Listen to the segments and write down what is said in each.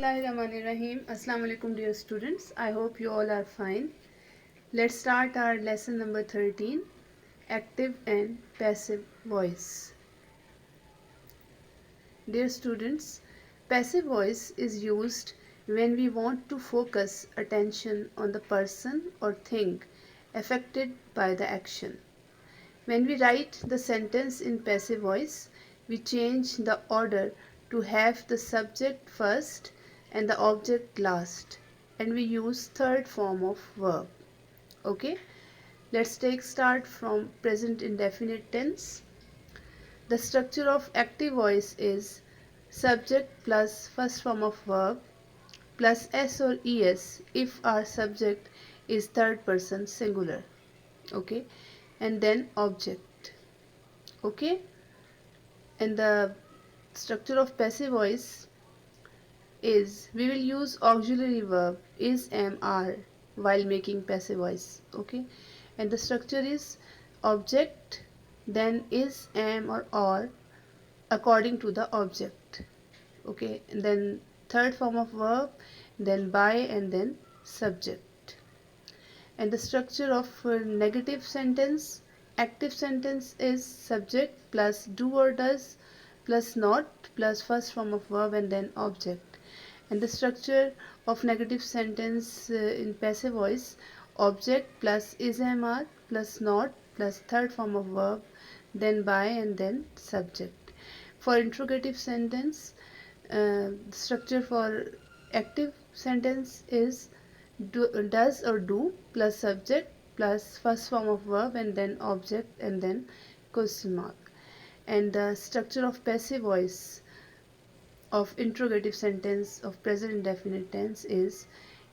Bismillahirrahmanirrahim. Assalamu alaikum dear students. I hope you all are fine. Let's start our lesson number 13, active and passive voice. Dear students, passive voice is used when we want to focus attention on the person or thing affected by the action. When we write the sentence in passive voice, we change the order to have the subject first and the object last, and we use third form of verb. Okay, let's take start from present indefinite tense. The structure of active voice is subject plus first form of verb plus s or es if our subject is third person singular. Okay, and then object. Okay, and the structure of passive voice is we will use auxiliary verb is, am, are while making passive voice. Okay, and the structure is object, then is, am, or are according to the object. Okay, and then third form of verb, then by, and then subject. And the structure of negative sentence, active sentence is subject plus do or does plus not plus first form of verb and then object. And the structure of negative sentence in passive voice, object plus is, am, are plus not plus third form of verb then by and then subject. For interrogative sentence, structure for active sentence is does or do plus subject plus first form of verb and then object and then question mark. And the structure of passive voice of interrogative sentence of present indefinite tense is,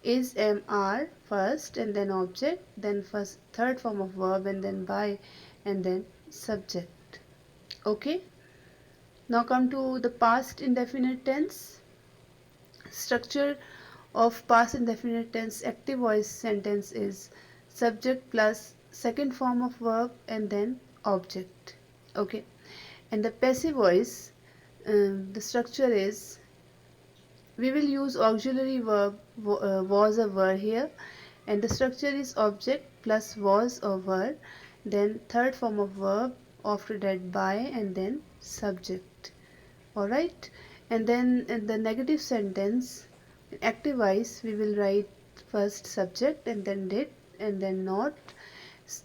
am, are first and then object, then first third form of verb and then by and then subject. Okay, now come to the past indefinite tense. Structure of past indefinite tense active voice sentence is subject plus second form of verb and then object. Okay, and the passive voice, the structure is we will use auxiliary verb was or were here, and the structure is object plus was or were, then third form of verb, after that by and then subject. Alright, and then in the negative sentence active voice we will write first subject and then did and then not,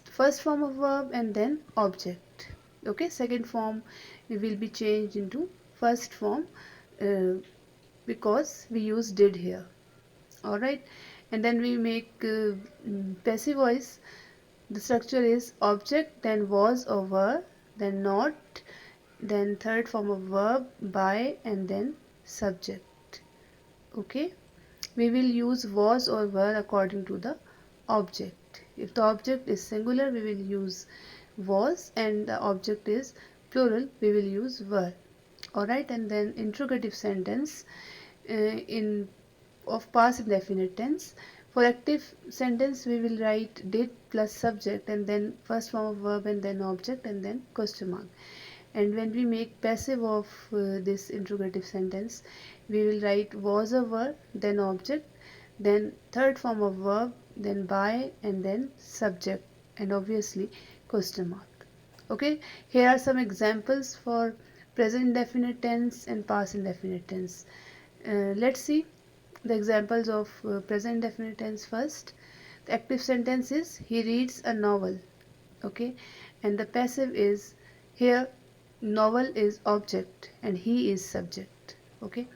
first form of verb and then object. Okay, second form it will be changed into first form uh, because we use did here. Alright, and then we make passive voice. The structure is object then was or were then not, then third form of verb by and then subject. Okay, we will use was or were according to the object. If the object is singular we will use was, and the object is plural we will use were. Alright, and then interrogative sentence in of past indefinite tense. For active sentence we will write did plus subject and then first form of verb and then object and then question mark. And when we make passive of this interrogative sentence we will write was or were then object, then third form of verb, then by and then subject, and obviously question mark. Okay, here are some examples for present indefinite tense and past indefinite tense. Let's see the examples of present indefinite tense first. The active sentence is he reads a novel. Okay, and the passive is here novel is object and he is subject. Okay,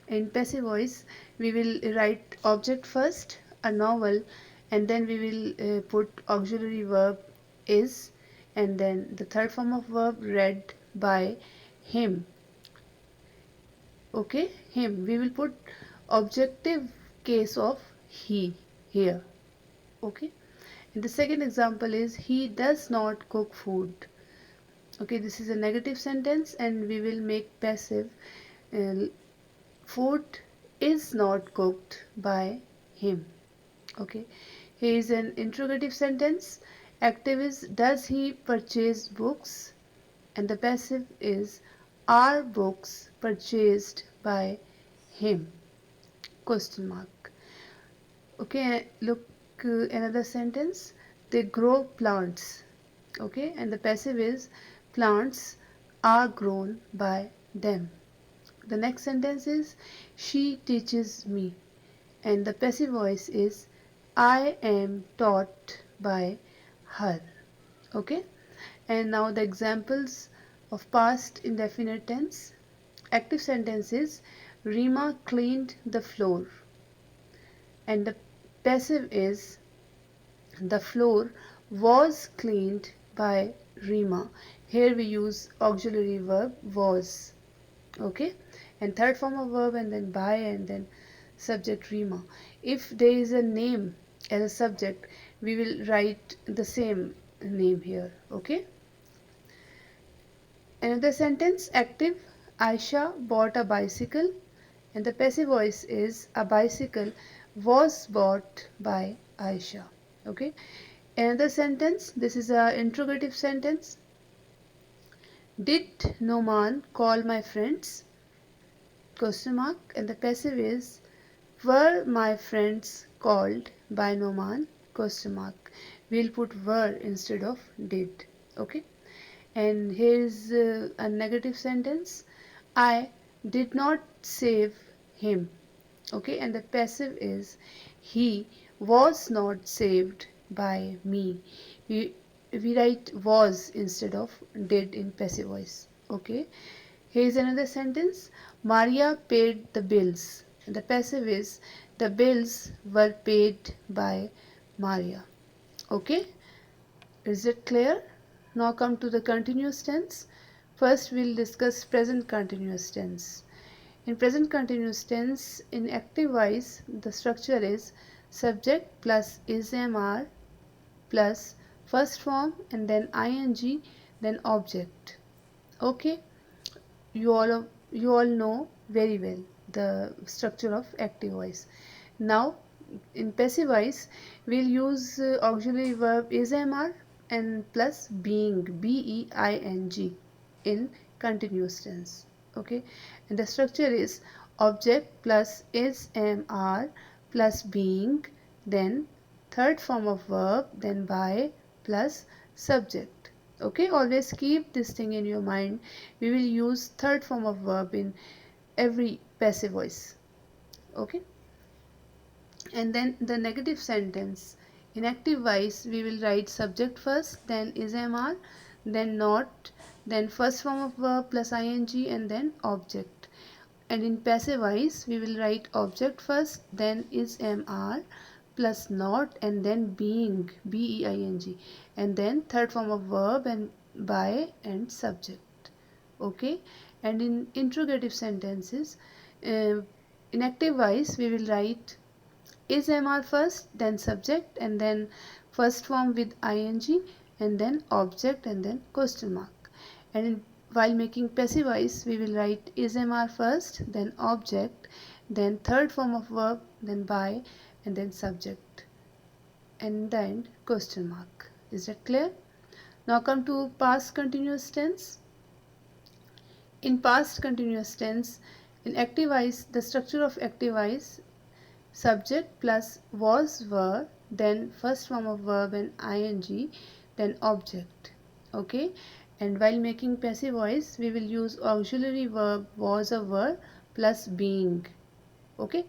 in passive voice we will write object first, a novel, and then we will put auxiliary verb is, and then the third form of verb read by him. Okay, him we will put objective case of he here. Okay, and the second example is he does not cook food. Okay, this is a negative sentence and we will make passive uh, food is not cooked by him. Okay, here is an interrogative sentence. Active is does he purchase books, and the passive is are books purchased by him. question mark. Okay, look, another sentence. They grow plants. Okay, and the passive is plants are grown by them. The next sentence is she teaches me, and the passive voice is I am taught by her. Okay, and now the examples of past indefinite tense. Active sentence is Rima cleaned the floor, and the passive is the floor was cleaned by Rima. Here we use auxiliary verb was. Okay, and third form of verb, and then by, and then subject Rima. If there is a name as a subject, we will write the same name here. Okay, another sentence active. Aisha bought a bicycle, and the passive voice is a bicycle was bought by Aisha. Okay, another sentence, this is a interrogative sentence. Did Noman call my friends? Question mark, and the passive is were my friends called by Noman? Question mark. We'll put were instead of did. Okay, and here is a negative sentence. I did not save him. Okay, and the passive is he was not saved by me. We write was instead of did in passive voice. Okay, here is another sentence. Maria paid the bills, and the passive is the bills were paid by Maria. Okay, is it clear? Now come to the continuous tense. First we'll discuss present continuous tense. In present continuous tense, in active voice, the structure is subject plus is am plus first form and then ing, then object. Okay, you all know very well the structure of active voice. Now, in passive voice, we'll use auxiliary verb is am and plus being being in continuous tense. Okay, and the structure is object plus is am plus being, then third form of verb, then by plus subject. Okay, always keep this thing in your mind. We will use third form of verb in every passive voice. Okay, and then the negative sentence. In active voice, we will write subject first, then is am then not, then first form of verb plus ing, and then object. And in passive voice, we will write object first, then is am plus not, and then being being, and then third form of verb and by and subject. Okay, and in interrogative sentences, uh, in active voice, we will write is mr first, then subject, and then first form with ing, and then object, and then question mark. And while making passive voice, we will write is mr first, then object, then third form of verb, then by, and then subject, and then question mark. Is that clear? Now come to past continuous tense. In past continuous tense, in active voice, the structure of active voice, subject plus was were, then first form of verb and ing, then object. Okay, and while making passive voice, we will use auxiliary verb was or were plus being. Okay,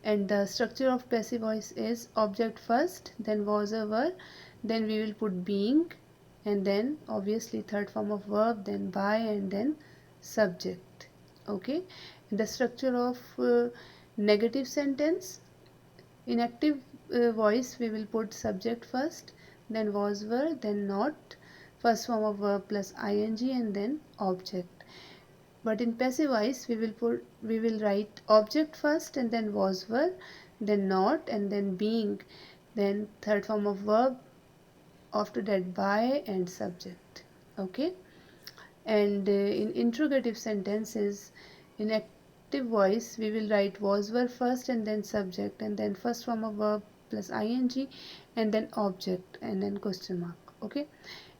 and the structure of passive voice is object first, then was or were, then we will put being, and then obviously third form of verb, then by, and then subject. Okay, and the structure of negative sentence. In active voice, we will put subject first, then was were, then not, first form of verb plus ing, and then object. But in passive voice, we will write object first, and then was were, then not, and then being, then third form of verb, after that by and subject. Okay, and in interrogative sentences, in active voice, we will write was were first, and then subject, and then first form of verb plus ing, and then object, and then question mark. Okay,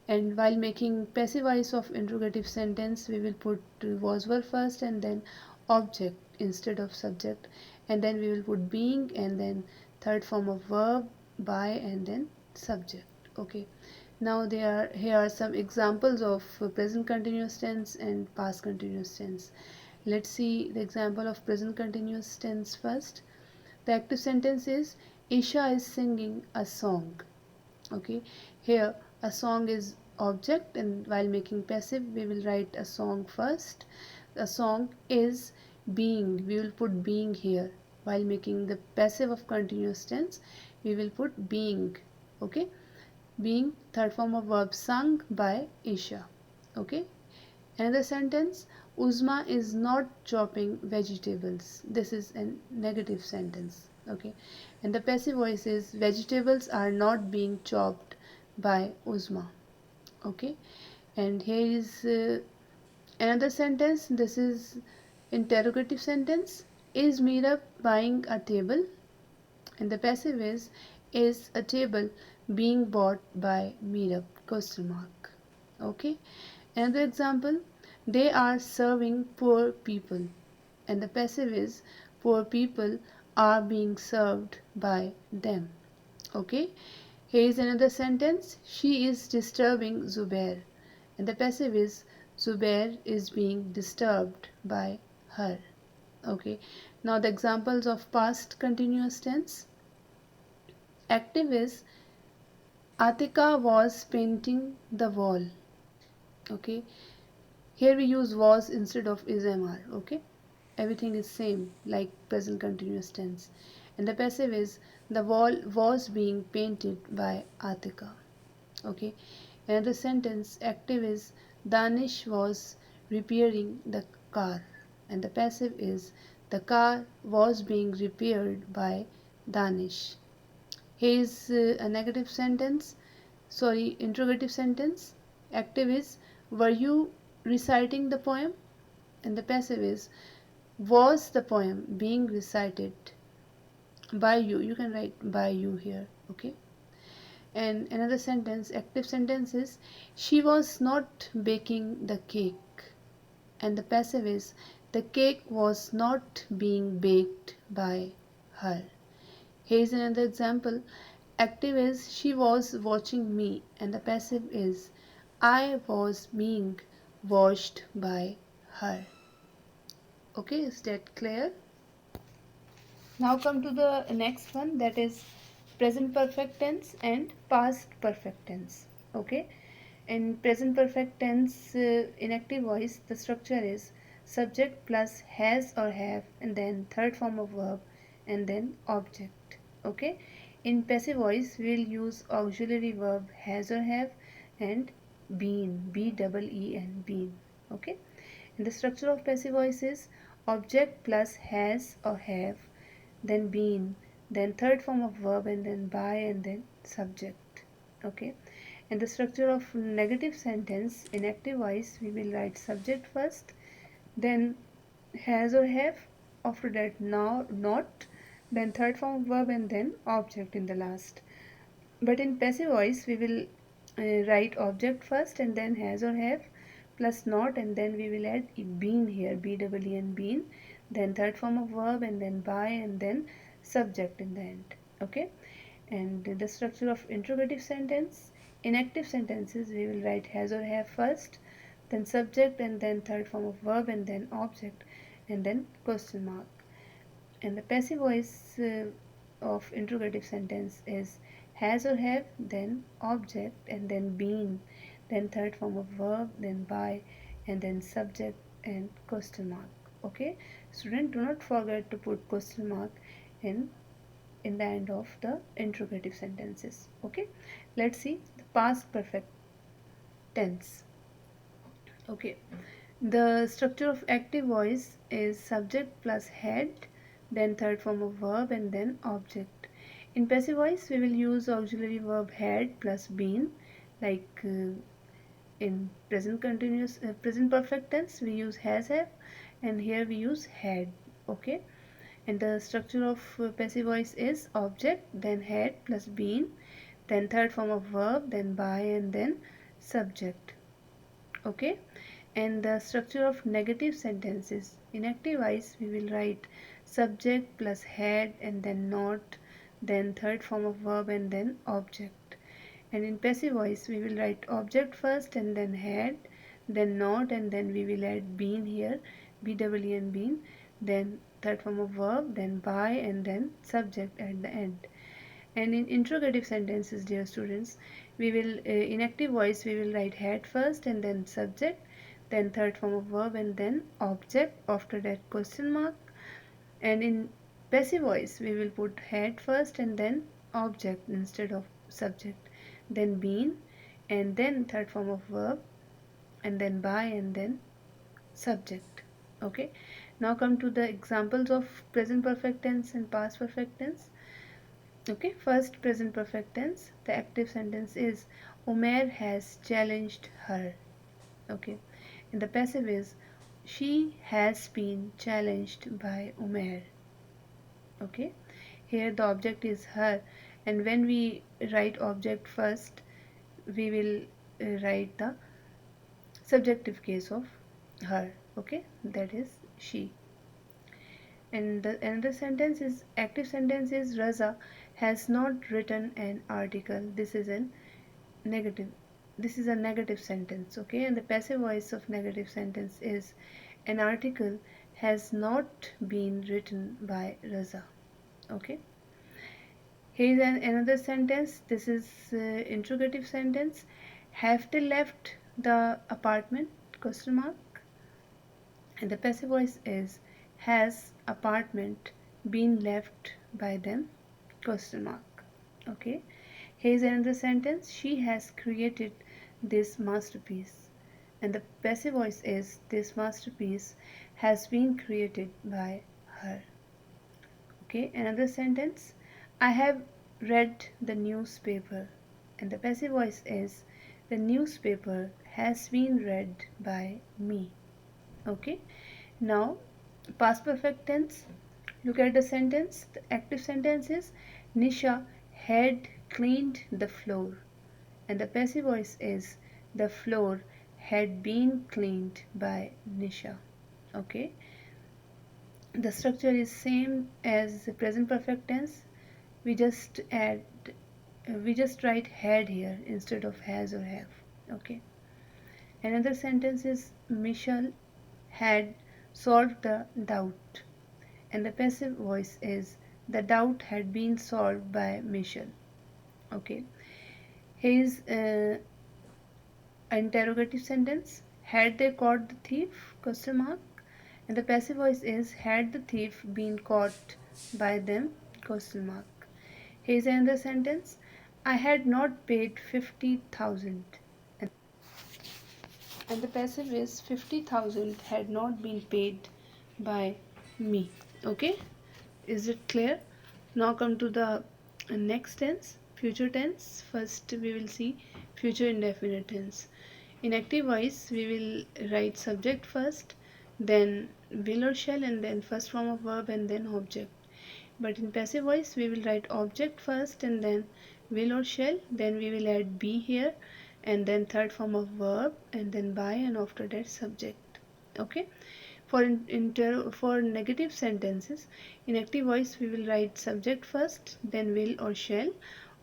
and while making passive voice of interrogative sentence, we will put was were first, and then object instead of subject, and then we will put being, and then third form of verb by, and then subject. Okay, now here are some examples of present continuous tense and past continuous tense. Let's see the example of present continuous tense first. The active sentence is Isha is singing a song. Okay, here a song is object, and while making passive we will write a song first. A song is being, we will put being here. While making the passive of continuous tense we will put being. Okay, being third form of verb sung by Isha. Okay, another sentence, Uzma is not chopping vegetables. This is a negative sentence. Okay, and the passive voice is vegetables are not being chopped by Uzma. Okay, and here is another sentence. This is interrogative sentence. Is Meera buying a table? And the passive is a table being bought by Meera? Question mark. Okay, another example, they are serving poor people, and the passive is poor people are being served by them. Okay, here is another sentence, she is disturbing Zubair, and the passive is Zubair is being disturbed by her. Okay, now the examples of past continuous tense. Active is Atika was painting the wall. Okay, here we use was instead of is mr. Okay, everything is same like present continuous tense, and the passive is the wall was being painted by Atika. Okay, another sentence, active is Danish was repairing the car, and the passive is the car was being repaired by Danish. Here is a negative sentence, sorry, interrogative sentence. Active is were you reciting the poem, and the passive is was the poem being recited by you. You can write by you here. Okay, and another sentence, active sentence is she was not baking the cake, and the passive is the cake was not being baked by her. Here is another example, active is she was watching me, and the passive is I was being watched by her. Okay, is that clear? Now come to the next one, that is present perfect tense and past perfect tense. Okay, in present perfect tense, in active voice the structure is subject plus has or have, and then third form of verb, and then object. Okay, in passive voice we will use auxiliary verb has or have, and been, b double e n, been. Okay, and the structure of passive voice is object plus has or have, then been, then third form of verb, and then by, and then subject. Okay, and the structure of negative sentence, in active voice we will write subject first, then has or have, after that now not, then third form of verb, and then object in the last. But in passive voice we will write object first, and then has or have plus not, and then we will add been here, b double e n, been, then third form of verb, and then by, and then subject in the end. Okay, and the structure of interrogative sentence, in active sentences we will write has or have first, then subject, and then third form of verb, and then object, and then question mark. And the passive voice of interrogative sentence is has or have, then object, and then been, then third form of verb, then by, and then subject and question mark. Okay, student, do not forget to put question mark in the end of the interrogative sentences. Okay, let's see the past perfect tense. Okay, the structure of active voice is subject plus had, then third form of verb, and then object. In passive voice we will use auxiliary verb had plus been, like in present continuous present perfect tense we use has have, and here we use had. Okay, and the structure of passive voice is object, then had plus been, then third form of verb, then by, and then subject. Okay, and the structure of negative sentences, in active voice we will write subject plus had and then not, then third form of verb and then object. And in passive voice we will write object first and then had, then not, and then we will add been here, BEEN been, then third form of verb, then by, and then subject at the end. And in interrogative sentences, dear students, we will in active voice we will write had first and then subject, then third form of verb and then object, after that question mark. And in passive voice we will put had first and then object instead of subject, then been, and then third form of verb, and then by, and then subject. Okay, now come to the examples of present perfect tense and past perfect tense. Okay, first present perfect tense, the active sentence is Umair has challenged her. Okay, and the passive is she has been challenged by Umair. Okay, here the object is her, and when we write object first we will write the subjective case of her. Okay, that is she. And the another sentence is active sentence is Raza has not written an article. Negative this is a negative sentence. Okay, and the passive voice of negative sentence is an article has not been written by Raza. Okay, here is another sentence. This is interrogative sentence. Have they left the apartment, question mark. And the passive voice is has apartment been left by them, question mark. Okay, here is another sentence. She has created this masterpiece, and the passive voice is this masterpiece has been created by her. Okay, another sentence. I have read the newspaper, and the passive voice is the newspaper has been read by me. Okay, now past perfect tense. Look at the sentence. The active sentence is Nisha had cleaned the floor, and the passive voice is the floor had been cleaned by Nisha. Okay, the structure is same as the present perfect tense. We just add we just write had here instead of has or have. Okay, another sentence is Michelle had solved the doubt, and the passive voice is the doubt had been solved by Michelle. Okay, here is interrogative sentence. Had they caught the thief, question mark. And the passive voice is had the thief been caught by them, question mark. Here is another sentence. I had not paid 50,000, and the passive is 50,000 had not been paid by me. Okay, is it clear? Now come to the next tense, future tense. First we will see future indefinite tense. In active voice we will write subject first, then will or shall, and then first form of verb and then object. But in passive voice we will write object first and then will or shall, then we will add be here, and then third form of verb and then by, and after that subject. Okay, for negative sentences in active voice we will write subject first, then will or shall,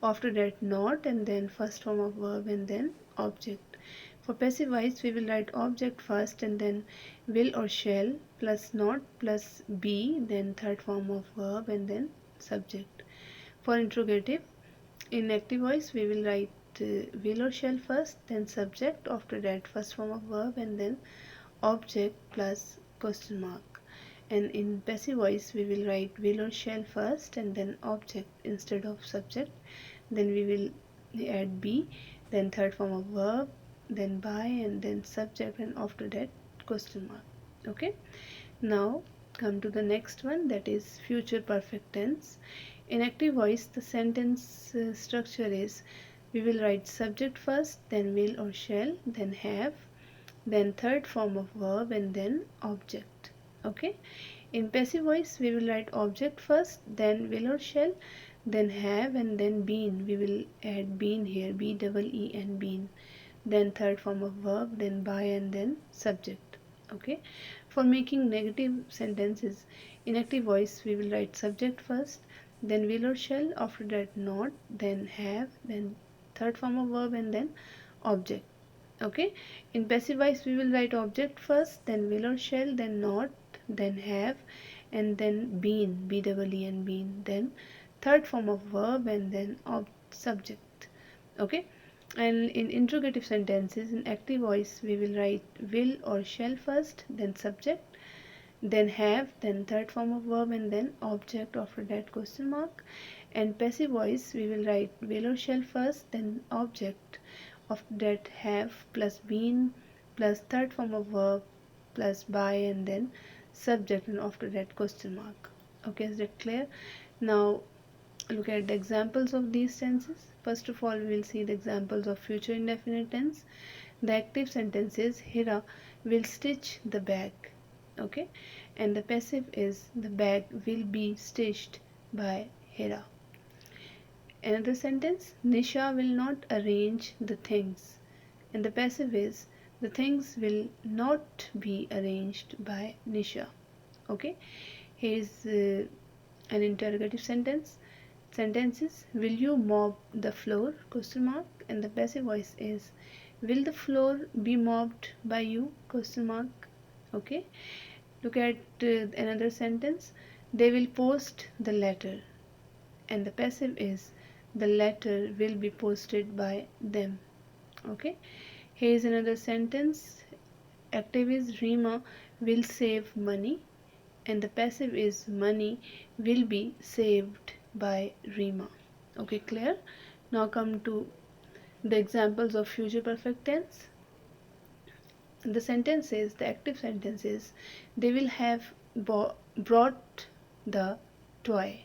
after that not, and then first form of verb and then object. For passive voice we will write object first and then will or shall plus not plus be, then third form of verb and then subject. For interrogative in active voice we will write will or shall first, then subject, after that first form of verb and then object plus question mark. And in passive voice we will write will or shall first and then object instead of subject, then we will add be, then third form of verb, then by, and then subject, and after that question mark. Okay, now come to the next one, that is future perfect tense. In active voice the sentence structure is we will write subject first, then will or shall, then have, then third form of verb and then object. Okay, in passive voice we will write object first, then will or shall, then have, and then been. We will add been here, BEEN been, then third form of verb, then by, and then subject. Okay, for making negative sentences In active voice we will write subject first, then will or shall, after that not, then have, then third form of verb, and then object. Okay. In passive voice we will write object first, then will or shall, then not, then have, and then been, B-E-E-N, been, then third form of verb, and then subject. Okay. And in interrogative sentences in active voice we will write will or shall first, then subject, then have, then third form of verb, and then object, after that question mark. And passive voice we will write will or shall first, then object, after that have plus been plus third form of verb plus by, and then subject, and after that question mark. Okay, is that clear? Now look at the examples of these tenses. First of all, we will see the examples of future indefinite tense. The active sentence is Hira will stitch the bag. Okay, and the passive is the bag will be stitched by Hira. Another sentence, Nisha will not arrange the things, and the passive is the things will not be arranged by Nisha. Okay, here is an interrogative sentences, will you mop the floor, question mark, and the passive voice is will the floor be mopped by you, question mark. Okay, look at another sentence, they will post the letter, and the passive is the letter will be posted by them. Okay, here is another sentence, active is Rima will save money, and the passive is money will be saved by Rima. Okay, clear? Now come to the examples of future perfect tense. The sentences, the active sentences, they will have brought the toy.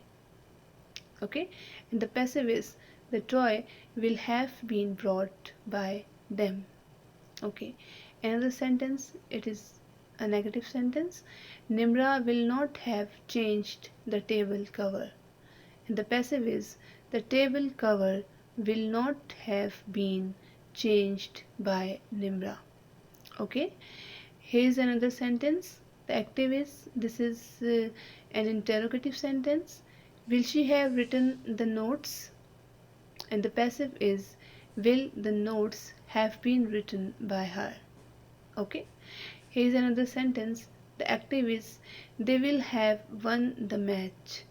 Okay, and the passive is the toy will have been brought by them. Okay, another sentence, it is a negative sentence, Nimra will not have changed the table cover, and the passive is the table cover will not have been changed by Nimra. Okay, here's another sentence, the active is, this is an interrogative sentence, will she have written the notes, and the passive is will the notes have been written by her. Okay, here's another sentence, the active is they will have won the match,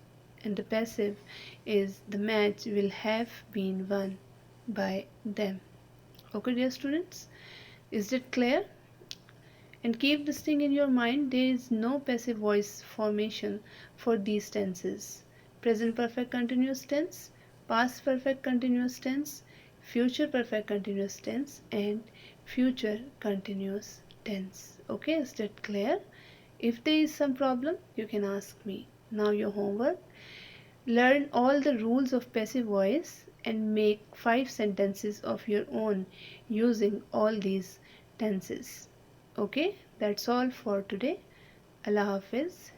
and the passive is the match will have been won by them. Okay, dear students, is it clear? And keep this thing in your mind, there is no passive voice formation for these tenses: present perfect continuous tense, past perfect continuous tense, future perfect continuous tense, and future continuous tense. Okay, is that clear? If there is some problem, you can ask me. Now your homework, learn all the rules of passive voice and make 5 sentences of your own using all these tenses. Okay, that's all for today. Allah Hafiz.